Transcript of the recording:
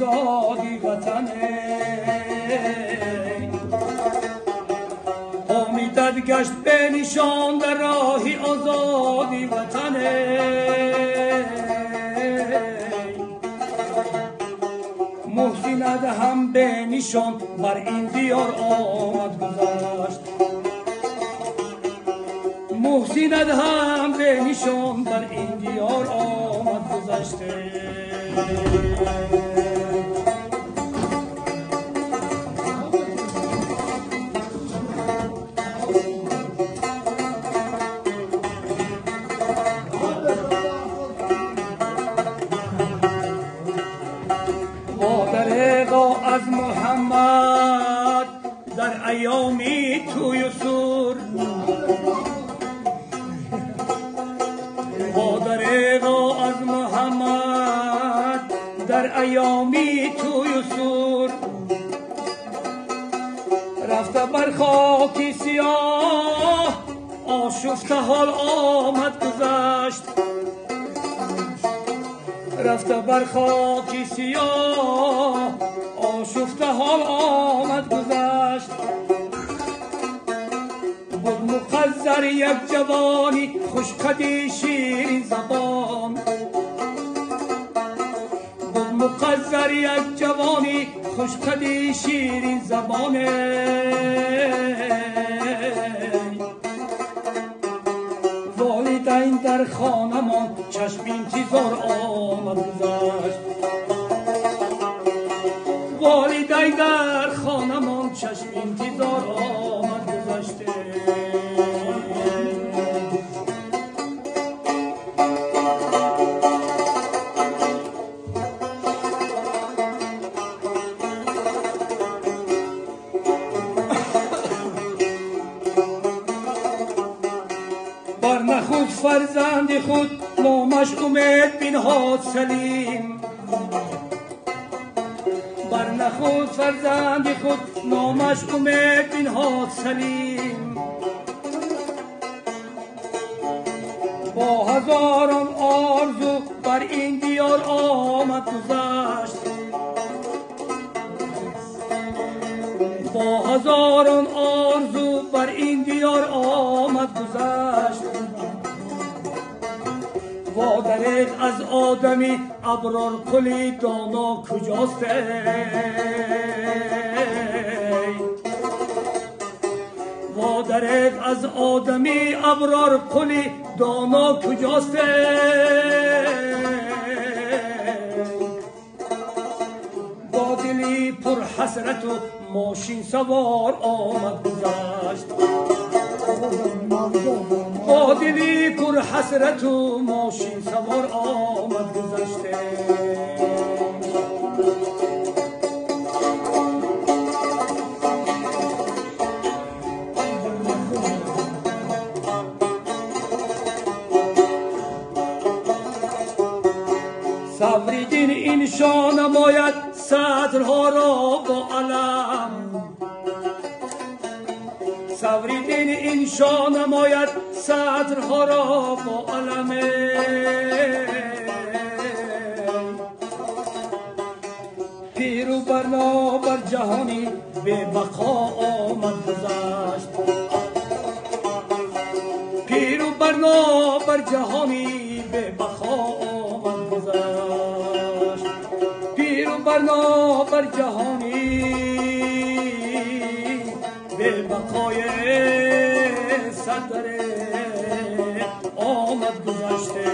آزادی وطنه امیدت گشت به نشان در راهی آزادی وطنه محسنت هم به نشان بر این دیار آمد گذشت محسنت هم به نشان بر این دیار آمد گذشته از محمد در ایامی توی سور با دریغا از محمد در ایامی توی سور رفته بر خاکی سیاه آشفته حال آمد گذشت رفته بر خاکی سیاه آشفته حال آمد گذشت بود مقذر یک جوانی خوشقدی شیرین زبان بود مقذر یک جوانی خوشقدی شیرین زبان والدین در خانمان چشم انتظار آمد گذشت والدین در خانمان چشم انتظار آمد گذشته بر نخود فرزند خود نامش امید بنهاد سلیم بر نخود فرزند خود نامش امید بنهاد سلیم با هزاران آرزو بر این دیار آمد گذشت با هزاران آرزو بر این دیار آمد گذشت وادرید از آدمی ابرار قلی دانا کجاست وادرید از آدمی ابرار قلی دانا کجاست با دلی پر حسرت و ماشین سوار آمد گذشت با دلی پر حسرت و ماشین سوار آمد گذشته صبریدین اینشا نماید صدرها را با علم صبریدین اینشا نماید صدرها را با علم پیرو برنا بر جهانی به بقا آمد گذشت پیرو برنا بر جهانی به بقا آمد گذشت پیرو برنا بر جهانی به بقای صدر آمد گذشته